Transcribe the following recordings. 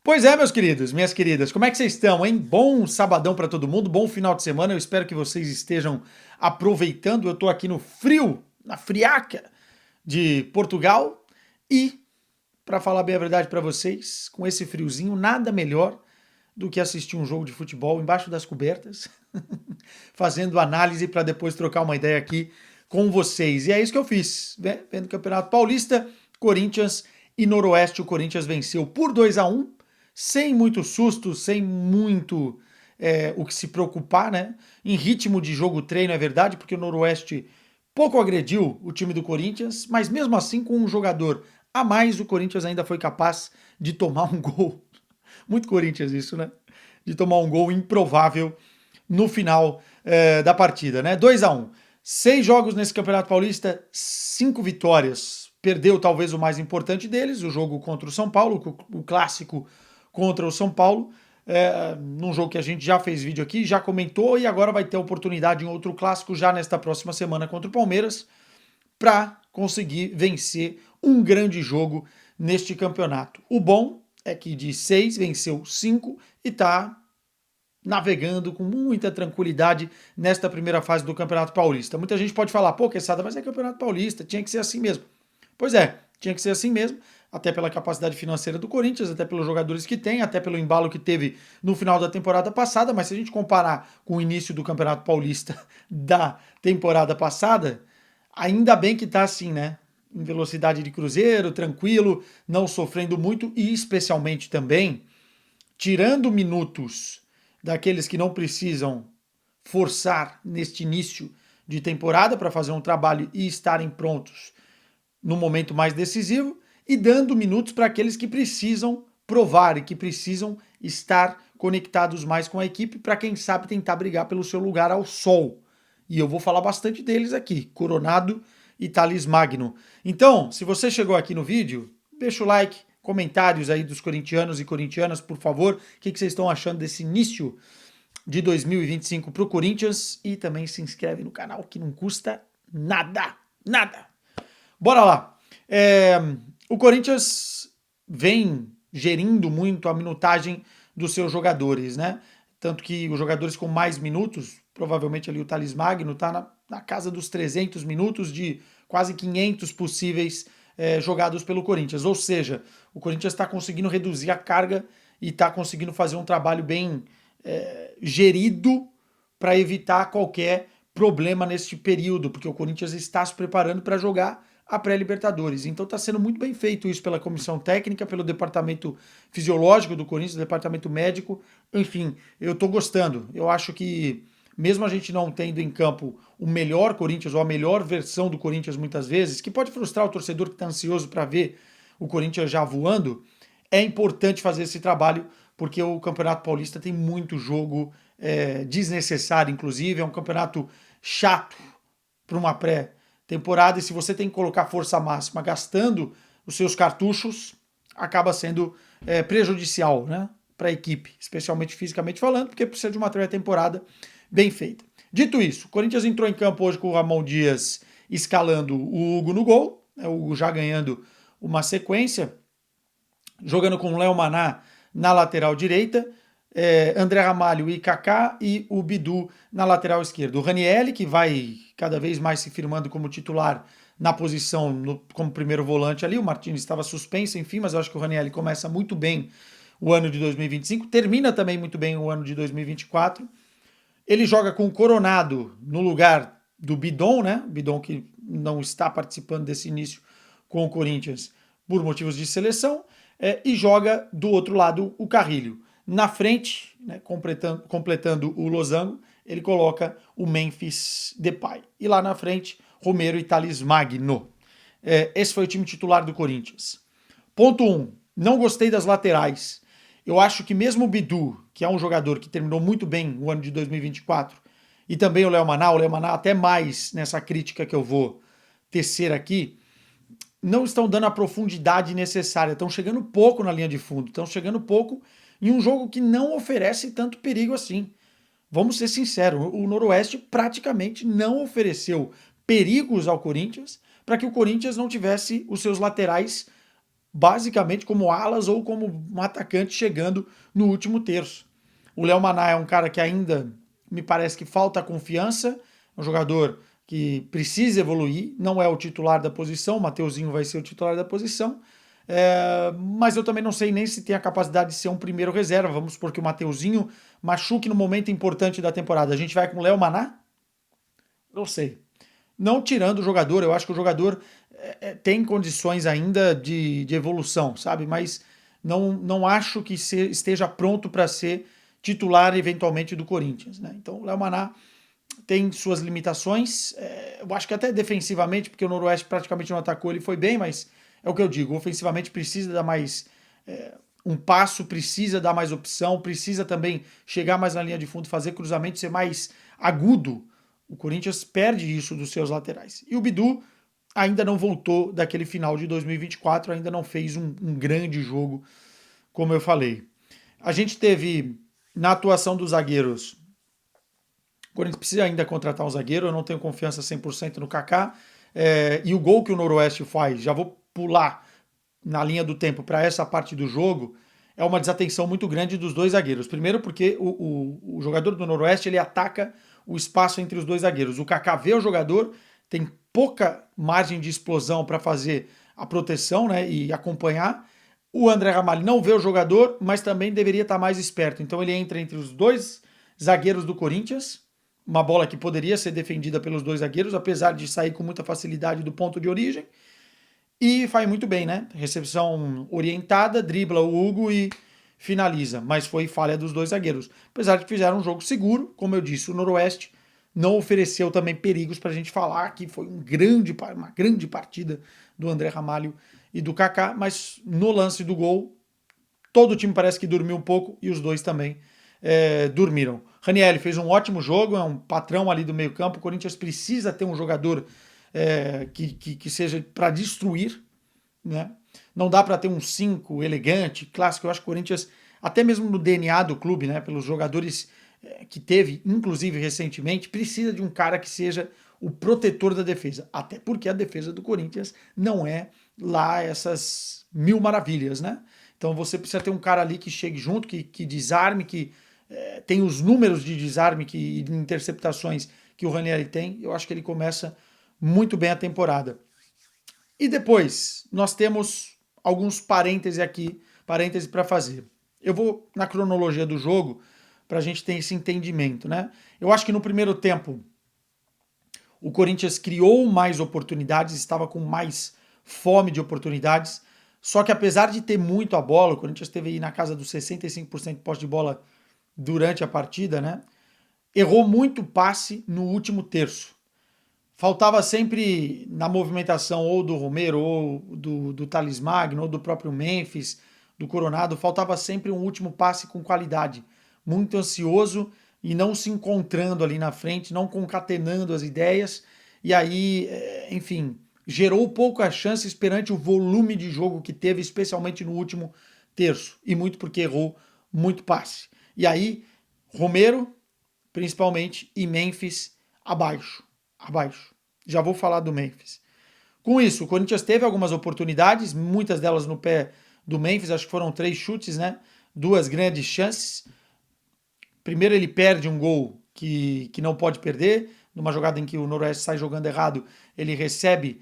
Pois é, meus queridos, minhas queridas, como é que vocês estão, hein? Bom sabadão para todo mundo, bom final de semana. Eu espero que vocês estejam aproveitando. Eu estou aqui no frio, na friaca de Portugal e, para falar bem a verdade para vocês, com esse friozinho, nada melhor do que assistir um jogo de futebol embaixo das cobertas, fazendo análise para depois trocar uma ideia aqui com vocês. E é isso que eu fiz, vendo o Campeonato Paulista, Corinthians e Noroeste. O Corinthians venceu por 2-1, sem muito susto, sem muito o que se preocupar, né? Em ritmo de jogo treino, é verdade, porque o Noroeste pouco agrediu o time do Corinthians, mas mesmo assim, com um jogador a mais, o Corinthians ainda foi capaz de tomar um gol. Muito Corinthians isso, né? De tomar um gol improvável no final da partida, né? 2-1. 6 jogos nesse Campeonato Paulista, 5 vitórias. Perdeu talvez o mais importante deles, o jogo contra o São Paulo, o clássico contra o São Paulo, num jogo que a gente já fez vídeo aqui, já comentou e agora vai ter oportunidade em outro clássico já nesta próxima semana contra o Palmeiras para conseguir vencer um grande jogo neste campeonato. O bom é que de 6 venceu 5 e está navegando com muita tranquilidade nesta primeira fase do Campeonato Paulista. Muita gente pode falar, pô, Quesada, mas é Campeonato Paulista, tinha que ser assim mesmo. Pois é, tinha que ser assim mesmo, até pela capacidade financeira do Corinthians, até pelos jogadores que tem, até pelo embalo que teve no final da temporada passada, mas se a gente comparar com o início do Campeonato Paulista da temporada passada, ainda bem que tá assim, né? Em velocidade de cruzeiro, tranquilo, não sofrendo muito e especialmente também tirando minutos daqueles que não precisam forçar neste início de temporada para fazer um trabalho e estarem prontos no momento mais decisivo, e dando minutos para aqueles que precisam provar e que precisam estar conectados mais com a equipe para, quem sabe, tentar brigar pelo seu lugar ao sol. E eu vou falar bastante deles aqui, Coronado e Thales Magno. Então, se você chegou aqui no vídeo, deixa o like, comentários aí dos corintianos e corintianas, por favor. O que vocês estão achando desse início de 2025 para o Corinthians? E também se inscreve no canal, que não custa nada, nada. Bora lá. O Corinthians vem gerindo muito a minutagem dos seus jogadores, né? Tanto que os jogadores com mais minutos, provavelmente ali o Thales Magno, tá na casa dos 300 minutos de quase 500 possíveis jogados pelo Corinthians. Ou seja, o Corinthians está conseguindo reduzir a carga e está conseguindo fazer um trabalho bem gerido para evitar qualquer problema neste período, porque o Corinthians está se preparando para jogar a pré-Libertadores. Então está sendo muito bem feito isso pela comissão técnica, pelo departamento fisiológico do Corinthians, departamento médico. Enfim, eu estou gostando. Eu acho que, mesmo a gente não tendo em campo o melhor Corinthians ou a melhor versão do Corinthians muitas vezes, que pode frustrar o torcedor que está ansioso para ver o Corinthians já voando, é importante fazer esse trabalho, porque o Campeonato Paulista tem muito jogo desnecessário, inclusive. É um campeonato chato para uma pré-temporada, e se você tem que colocar força máxima gastando os seus cartuchos, acaba sendo prejudicial, né, para a equipe, especialmente fisicamente falando, porque precisa de uma pré-temporada bem feita. Dito isso, o Corinthians entrou em campo hoje com o Ramon Dias escalando o Hugo no gol, o Hugo já ganhando uma sequência, jogando com o Léo Maná na lateral direita, André Ramalho e Kaká, e o Bidu na lateral esquerda. O Ranielli, que vai cada vez mais se firmando como titular na posição como primeiro volante ali. O Martins estava suspenso, enfim, mas eu acho que o Ranielli começa muito bem o ano de 2025, termina também muito bem o ano de 2024. Ele joga com o Coronado no lugar do Bidon, né? Bidon que não está participando desse início com o Corinthians por motivos de seleção, e joga do outro lado o Carrilho. Na frente, né, completando o losango, ele coloca o Memphis Depay. E lá na frente, Romero e Thales Magno. Esse foi o time titular do Corinthians. Ponto 1. Não gostei das laterais. Eu acho que mesmo o Bidu, que é um jogador que terminou muito bem o ano de 2024, e também o Léo Maná até mais nessa crítica que eu vou tecer aqui, não estão dando a profundidade necessária, estão chegando pouco na linha de fundo, estão chegando pouco em um jogo que não oferece tanto perigo assim. Vamos ser sinceros, o Noroeste praticamente não ofereceu perigos ao Corinthians para que o Corinthians não tivesse os seus laterais basicamente como alas ou como um atacante chegando no último terço. O Léo Maná é um cara que ainda me parece que falta confiança, é um jogador que precisa evoluir, não é o titular da posição, o Mateuzinho vai ser o titular da posição, mas eu também não sei nem se tem a capacidade de ser um primeiro reserva. Vamos supor que o Mateuzinho machuque no momento importante da temporada. A gente vai com o Léo Maná? Não sei. Não tirando o jogador, eu acho que o jogador tem condições ainda de evolução, sabe? Mas não acho que esteja pronto para ser titular eventualmente do Corinthians, né? Então o Léo Maná tem suas limitações, eu acho que até defensivamente, porque o Noroeste praticamente não atacou, ele foi bem, mas é o que eu digo, ofensivamente precisa dar mais um passo, precisa dar mais opção, precisa também chegar mais na linha de fundo, fazer cruzamento, ser mais agudo. O Corinthians perde isso dos seus laterais. E o Bidu ainda não voltou daquele final de 2024, ainda não fez um grande jogo, como eu falei. A gente teve, na atuação dos zagueiros, o Corinthians precisa ainda contratar um zagueiro, eu não tenho confiança 100% no Kaká, e o gol que o Noroeste faz, já vou pular na linha do tempo para essa parte do jogo, é uma desatenção muito grande dos dois zagueiros. Primeiro porque o jogador do Noroeste ele ataca o espaço entre os dois zagueiros. O Kaká vê o jogador, tem pouca margem de explosão para fazer a proteção, né, e acompanhar. O André Ramalho não vê o jogador, mas também deveria estar mais esperto. Então ele entra entre os dois zagueiros do Corinthians, uma bola que poderia ser defendida pelos dois zagueiros, apesar de sair com muita facilidade do ponto de origem. E faz muito bem, né? Recepção orientada, dribla o Hugo e finaliza. Mas foi falha dos dois zagueiros. Apesar de que fizeram um jogo seguro, como eu disse, o Noroeste não ofereceu também perigos para a gente falar que foi uma grande partida do André Ramalho e do Kaká, mas no lance do gol, todo o time parece que dormiu um pouco e os dois também dormiram. Ranieri fez um ótimo jogo, é um patrão ali do meio campo. O Corinthians precisa ter um jogador que seja para destruir, né? Não dá para ter um 5 elegante, clássico. Eu acho que o Corinthians, até mesmo no DNA do clube, né, pelos jogadores que teve, inclusive recentemente, precisa de um cara que seja o protetor da defesa. Até porque a defesa do Corinthians não é lá essas mil maravilhas, né? Então você precisa ter um cara ali que chegue junto, que desarme, que tem os números de desarme e de interceptações que o Ranieri tem. Eu acho que ele começa muito bem a temporada. E depois, nós temos alguns parênteses aqui, parênteses para fazer. Eu vou na cronologia do jogo para a gente ter esse entendimento, né? Eu acho que no primeiro tempo o Corinthians criou mais oportunidades, estava com mais fome de oportunidades, só que apesar de ter muito a bola, o Corinthians teve aí na casa dos 65% de posse de bola durante a partida, né? Errou muito passe no último terço. Faltava sempre na movimentação ou do Romero, ou do Thales Magno, ou do próprio Memphis, do Coronado, faltava sempre um último passe com qualidade. Muito ansioso e não se encontrando ali na frente, não concatenando as ideias. E aí, enfim, gerou poucas chances perante o volume de jogo que teve, especialmente no último terço. E muito porque errou muito passe. E aí, Romero, principalmente, e Memphis abaixo. Abaixo. Já vou falar do Memphis. Com isso, o Corinthians teve algumas oportunidades, muitas delas no pé do Memphis, acho que foram 3 chutes, né? 2 grandes chances. Primeiro ele perde um gol que não pode perder, numa jogada em que o Noroeste sai jogando errado, ele recebe,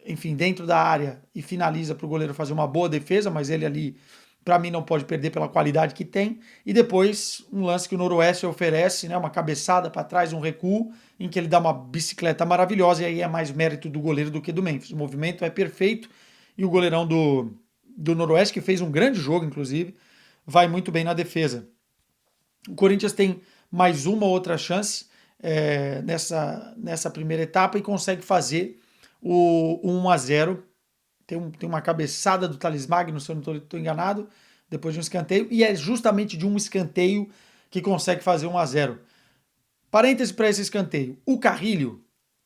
enfim, dentro da área e finaliza para o goleiro fazer uma boa defesa, mas ele ali, para mim, não pode perder pela qualidade que tem. E depois, um lance que o Noroeste oferece, né, uma cabeçada para trás, um recuo, em que ele dá uma bicicleta maravilhosa, e aí é mais mérito do goleiro do que do Memphis. O movimento é perfeito, e o goleirão do Noroeste, que fez um grande jogo, inclusive, vai muito bem na defesa. O Corinthians tem mais uma outra chance nessa primeira etapa e consegue fazer o 1-0. Tem uma cabeçada do Thales Magno, se eu não estou enganado, depois de um escanteio, e é justamente de um escanteio que consegue fazer 1-0. Parêntese para esse escanteio. O Carrilho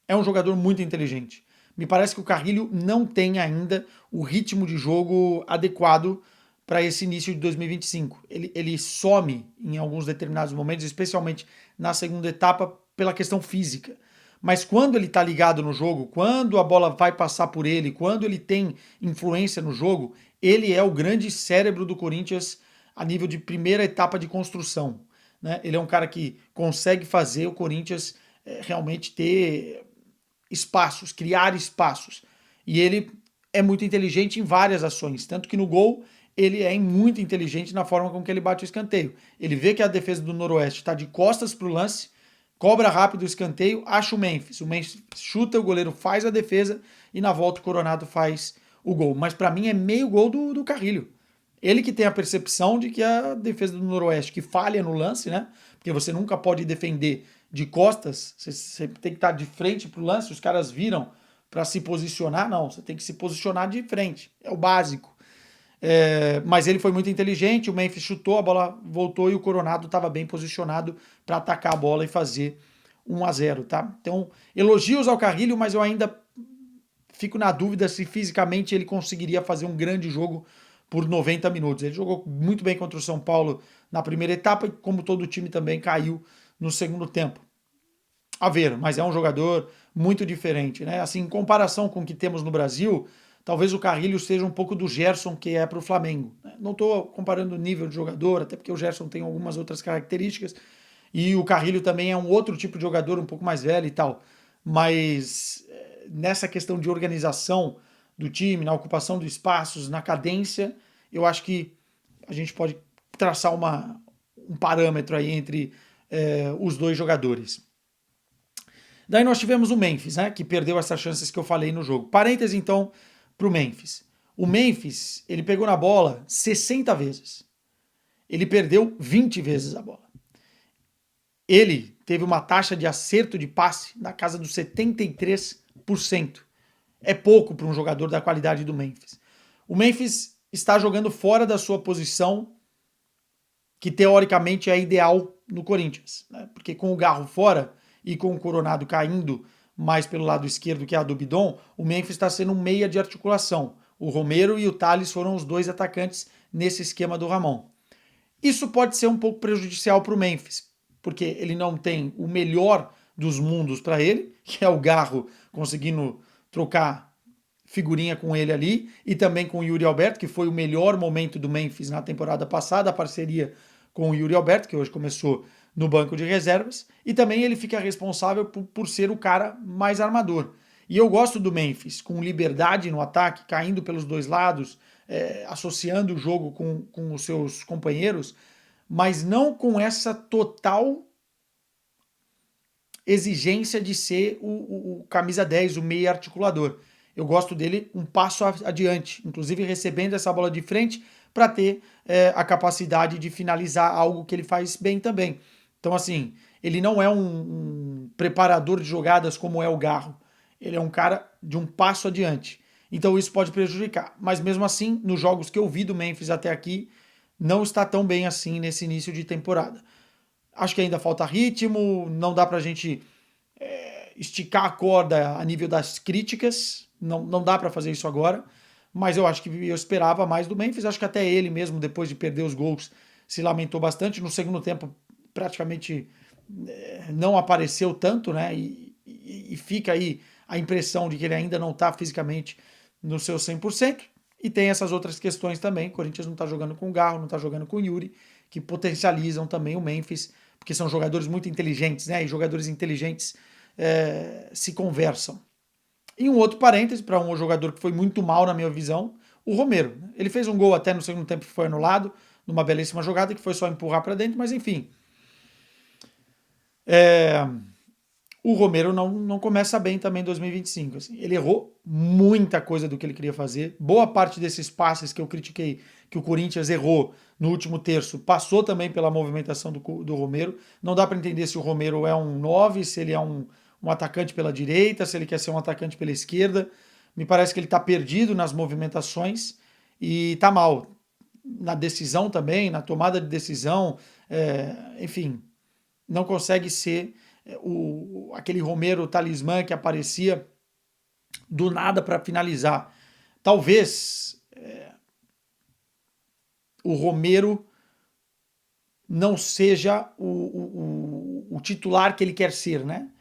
é um jogador muito inteligente. Me parece que o Carrilho não tem ainda o ritmo de jogo adequado para esse início de 2025. Ele some em alguns determinados momentos, especialmente na segunda etapa, pela questão física. Mas quando ele está ligado no jogo, quando a bola vai passar por ele, quando ele tem influência no jogo, ele é o grande cérebro do Corinthians a nível de primeira etapa de construção, né? Ele é um cara que consegue fazer o Corinthians realmente ter espaços, criar espaços. E ele é muito inteligente em várias ações, tanto que no gol ele é muito inteligente na forma com que ele bate o escanteio. Ele vê que a defesa do Noroeste está de costas para o lance, cobra rápido o escanteio, acha o Memphis. O Memphis chuta, o goleiro faz a defesa e na volta o Coronado faz o gol. Mas para mim é meio gol do Carrilho. Ele que tem a percepção de que a defesa do Noroeste que falha no lance, né? Porque você nunca pode defender de costas, você tem que estar de frente para o lance, os caras viram para se posicionar, não, você tem que se posicionar de frente, é o básico. Mas ele foi muito inteligente, o Memphis chutou, a bola voltou e o Coronado estava bem posicionado para atacar a bola e fazer 1-0, tá? Então, elogios ao Carrilho, mas eu ainda fico na dúvida se fisicamente ele conseguiria fazer um grande jogo por 90 minutos. Ele jogou muito bem contra o São Paulo na primeira etapa e, como todo o time, também caiu no segundo tempo. A ver, mas é um jogador muito diferente, né? Assim, em comparação com o que temos no Brasil, talvez o Carrilho seja um pouco do Gerson que é para o Flamengo, né? Não estou comparando o nível de jogador, até porque o Gerson tem algumas outras características e o Carrilho também é um outro tipo de jogador, um pouco mais velho e tal. Mas nessa questão de organização do time, na ocupação dos espaços, na cadência, eu acho que a gente pode traçar um parâmetro aí entre os dois jogadores. Daí nós tivemos o Memphis, né, que perdeu essas chances que eu falei no jogo. Parêntese, então, para o Memphis. O Memphis, ele pegou na bola 60 vezes. Ele perdeu 20 vezes a bola. Ele teve uma taxa de acerto de passe na casa dos 73%. É pouco para um jogador da qualidade do Memphis. O Memphis está jogando fora da sua posição, que teoricamente é ideal no Corinthians, né? Porque com o Garro fora e com o Coronado caindo mais pelo lado esquerdo, que é a do Bidon, o Memphis está sendo um meia de articulação. O Romero e o Thales foram os dois atacantes nesse esquema do Ramon. Isso pode ser um pouco prejudicial para o Memphis, porque ele não tem o melhor dos mundos para ele, que é o Garro conseguindo trocar figurinha com ele ali, e também com o Yuri Alberto, que foi o melhor momento do Memphis na temporada passada, a parceria com o Yuri Alberto, que hoje começou no banco de reservas, e também ele fica responsável por ser o cara mais armador. E eu gosto do Memphis, com liberdade no ataque, caindo pelos dois lados, associando o jogo com os seus companheiros, mas não com essa total exigência de ser o camisa 10, o meia articulador. Eu gosto dele um passo adiante, inclusive recebendo essa bola de frente para ter a capacidade de finalizar algo que ele faz bem também. Então, assim, ele não é um preparador de jogadas como é o Garro. Ele é um cara de um passo adiante. Então isso pode prejudicar. Mas mesmo assim, nos jogos que eu vi do Memphis até aqui, não está tão bem assim nesse início de temporada. Acho que ainda falta ritmo, não dá pra gente esticar a corda a nível das críticas, não dá para fazer isso agora, mas eu acho que eu esperava mais do Memphis, acho que até ele mesmo, depois de perder os gols, se lamentou bastante, no segundo tempo praticamente não apareceu tanto, né, e fica aí a impressão de que ele ainda não está fisicamente no seu 100%, e tem essas outras questões também, o Corinthians não está jogando com o Garro, não está jogando com o Yuri, que potencializam também o Memphis, porque são jogadores muito inteligentes, né, e jogadores inteligentes se conversam. E um outro parêntese para um jogador que foi muito mal na minha visão, o Romero. Ele fez um gol até no segundo tempo que foi anulado, numa belíssima jogada que foi só empurrar para dentro, mas enfim. O Romero não começa bem também em 2025. Assim. Ele errou muita coisa do que ele queria fazer. Boa parte desses passes que eu critiquei, que o Corinthians errou no último terço, passou também pela movimentação do Romero. Não dá para entender se o Romero é um 9, se ele é um atacante pela direita, se ele quer ser um atacante pela esquerda. Me parece que ele está perdido nas movimentações e está mal. Na decisão também, na tomada de decisão, enfim, não consegue ser aquele Romero talismã que aparecia do nada para finalizar. Talvez o Romero não seja o titular que ele quer ser, né?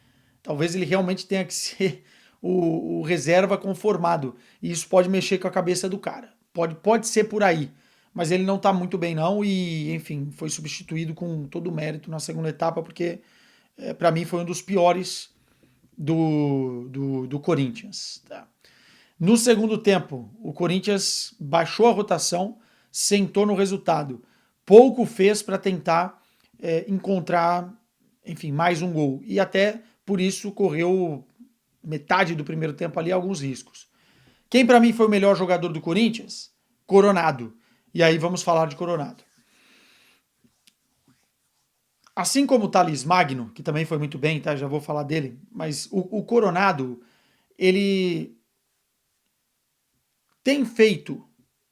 Talvez ele realmente tenha que ser o reserva conformado. E isso pode mexer com a cabeça do cara. Pode ser por aí, mas ele não tá muito bem não e, enfim, foi substituído com todo o mérito na segunda etapa, porque para mim foi um dos piores do Corinthians. Tá? No segundo tempo, o Corinthians baixou a rotação, sentou no resultado. Pouco fez para tentar encontrar, enfim, mais um gol. E até por isso correu metade do primeiro tempo ali alguns riscos. Quem para mim foi o melhor jogador do Corinthians? Coronado. E aí vamos falar de Coronado. Assim como o Thales Magno, que também foi muito bem, tá? Já vou falar dele, mas o Coronado, ele tem feito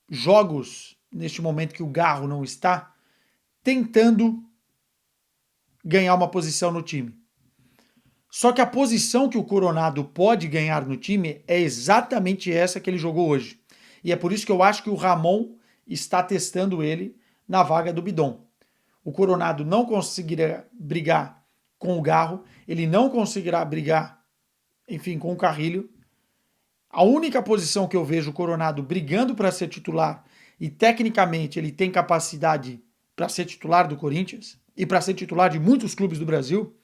jogos neste momento que o Garro não está, tentando ganhar uma posição no time. Só que a posição que o Coronado pode ganhar no time é exatamente essa que ele jogou hoje. E é por isso que eu acho que o Ramon está testando ele na vaga do Bidon. O Coronado não conseguirá brigar com o Garro, ele não conseguirá brigar, enfim, com o Carrilho. A única posição que eu vejo o Coronado brigando para ser titular e tecnicamente ele tem capacidade para ser titular do Corinthians e para ser titular de muitos clubes do Brasil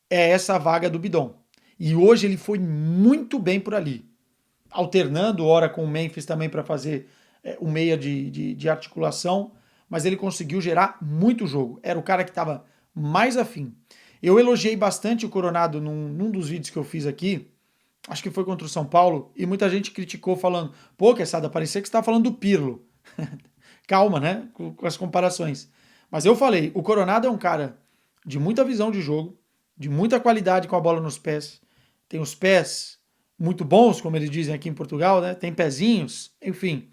é essa vaga do Bidon. E hoje ele foi muito bem por ali, alternando hora com o Memphis também para fazer o meia de articulação, mas ele conseguiu gerar muito jogo. Era o cara que estava mais afim. Eu elogiei bastante o Coronado num dos vídeos que eu fiz aqui, acho que foi contra o São Paulo, e muita gente criticou falando, pô, Quesada, parecia que você estava falando do Pirlo. Calma, né, com as comparações. Mas eu falei, o Coronado é um cara de muita visão de jogo, de muita qualidade com a bola nos pés, tem os pés muito bons, como eles dizem aqui em Portugal, né? Tem pezinhos, enfim.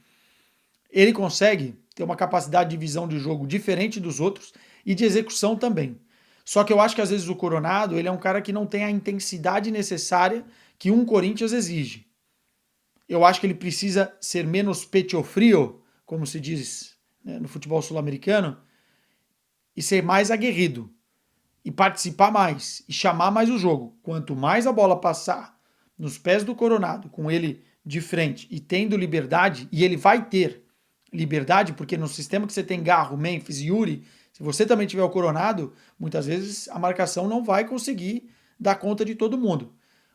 Ele consegue ter uma capacidade de visão de jogo diferente dos outros e de execução também. Só que eu acho que às vezes o Coronado, ele é um cara que não tem a intensidade necessária que um Corinthians exige. Eu acho que ele precisa ser menos pecho frio, como se diz, né, no futebol sul-americano, e ser mais aguerrido, e participar mais, e chamar mais o jogo. Quanto mais a bola passar nos pés do Coronado, com ele de frente e tendo liberdade, e ele vai ter liberdade, porque no sistema que você tem Garro, Memphis e Yuri, se você também tiver o Coronado, muitas vezes a marcação não vai conseguir dar conta de todo mundo.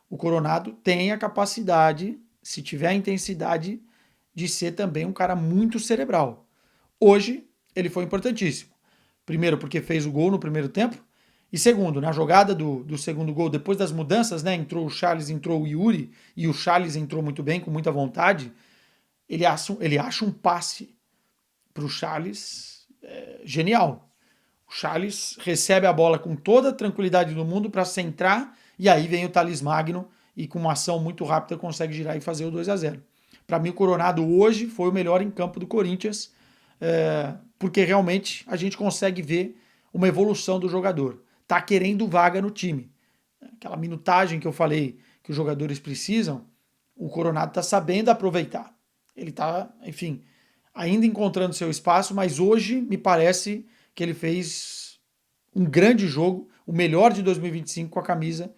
O Coronado tem a capacidade, se tiver a intensidade, de ser também um cara muito cerebral. Hoje, ele foi importantíssimo. Primeiro, porque fez o gol no primeiro tempo. E segundo, na jogada do segundo gol, depois das mudanças, né? Entrou o Charles, entrou o Yuri, e o Charles entrou muito bem, com muita vontade. Ele acha um passe para o Charles genial. O Charles recebe a bola com toda a tranquilidade do mundo para centrar, e aí vem o Thales Magno e com uma ação muito rápida consegue girar e fazer o 2-0. Para mim, o Coronado hoje foi o melhor em campo do Corinthians, porque realmente a gente consegue ver uma evolução do jogador. Tá querendo vaga no time. Aquela minutagem que eu falei que os jogadores precisam, o Coronado está sabendo aproveitar. Ele está, enfim, ainda encontrando seu espaço, mas hoje me parece que ele fez um grande jogo, o melhor de 2025 com a camisa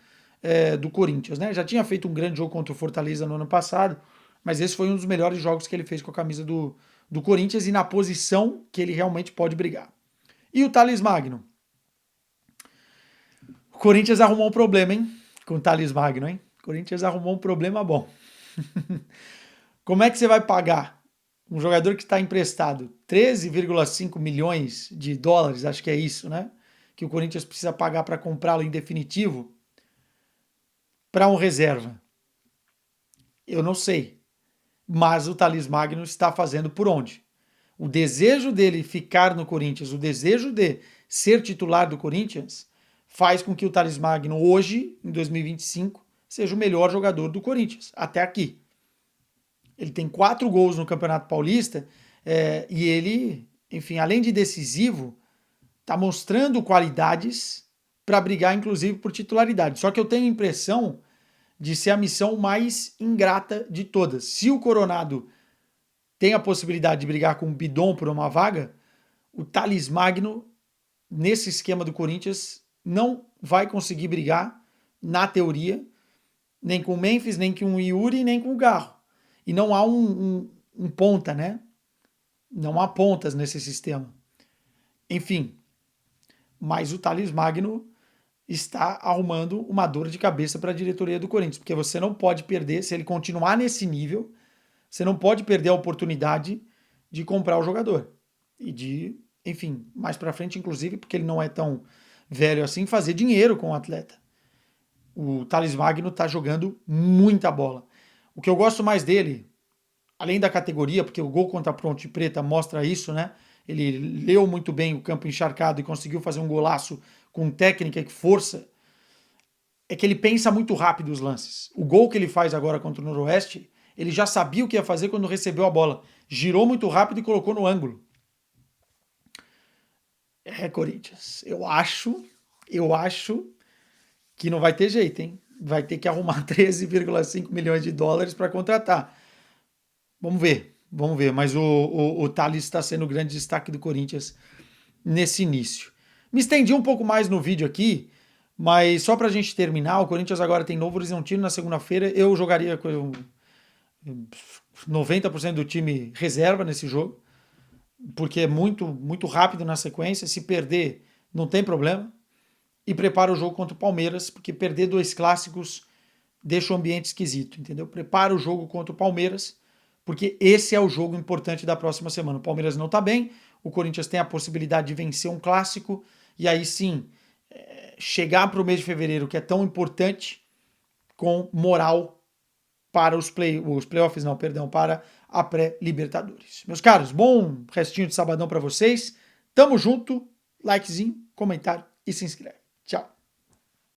do Corinthians. Né? Já tinha feito um grande jogo contra o Fortaleza no ano passado, mas esse foi um dos melhores jogos que ele fez com a camisa do Corinthians e na posição que ele realmente pode brigar. E o Thales Magno? O Corinthians arrumou um problema, hein? Com o Thales Magno, hein? O Corinthians arrumou um problema bom. Como é que você vai pagar um jogador que está emprestado 13,5 milhões de dólares, acho que é isso, né? Que o Corinthians precisa pagar para comprá-lo em definitivo, para um reserva? Eu não sei. Mas o Thales Magno está fazendo por onde? O desejo dele ficar no Corinthians, o desejo de ser titular do Corinthians, faz com que o Thales Magno hoje, em 2025, seja o melhor jogador do Corinthians, até aqui. Ele tem 4 gols no Campeonato Paulista e ele, enfim, além de decisivo, está mostrando qualidades para brigar, inclusive, por titularidade. Só que eu tenho a impressão de ser a missão mais ingrata de todas. Se o Coronado tem a possibilidade de brigar com o Bidon por uma vaga, o Thales Magno, nesse esquema do Corinthians, não vai conseguir brigar, na teoria, nem com o Memphis, nem com o Yuri, nem com o Garro. E não há um ponta, né? Não há pontas nesse sistema. Enfim, mas o Thales Magno está arrumando uma dor de cabeça para a diretoria do Corinthians, porque você não pode perder, se ele continuar nesse nível, você não pode perder a oportunidade de comprar o jogador. E de, enfim, mais para frente, inclusive, porque ele não é tão velho assim, fazer dinheiro com o atleta. O Thales Magno está jogando muita bola. O que eu gosto mais dele, além da categoria, porque o gol contra a Ponte Preta mostra isso, né? Ele leu muito bem o campo encharcado e conseguiu fazer um golaço com técnica e força. É que ele pensa muito rápido os lances. O gol que ele faz agora contra o Noroeste, ele já sabia o que ia fazer quando recebeu a bola. Girou muito rápido e colocou no ângulo. É, Corinthians. Eu acho que não vai ter jeito, hein? Vai ter que arrumar 13,5 milhões de dólares para contratar. Vamos ver. Mas o Thales está sendo o grande destaque do Corinthians nesse início. Me estendi um pouco mais no vídeo aqui, mas só para a gente terminar, o Corinthians agora tem Novo Horizontino na segunda-feira. Eu jogaria com 90% do time reserva nesse jogo, porque é muito rápido na sequência. Se perder, não tem problema. E prepara o jogo contra o Palmeiras, porque perder 2 clássicos deixa o ambiente esquisito, entendeu? Prepara o jogo contra o Palmeiras, porque esse é o jogo importante da próxima semana. O Palmeiras não está bem, o Corinthians tem a possibilidade de vencer um clássico, e aí sim, chegar para o mês de fevereiro, que é tão importante, com moral para os playoffs, não, perdão, para a pré-Libertadores. Meus caros, bom restinho de sabadão para vocês. Tamo junto, likezinho, comentário e se inscreve. Tchau.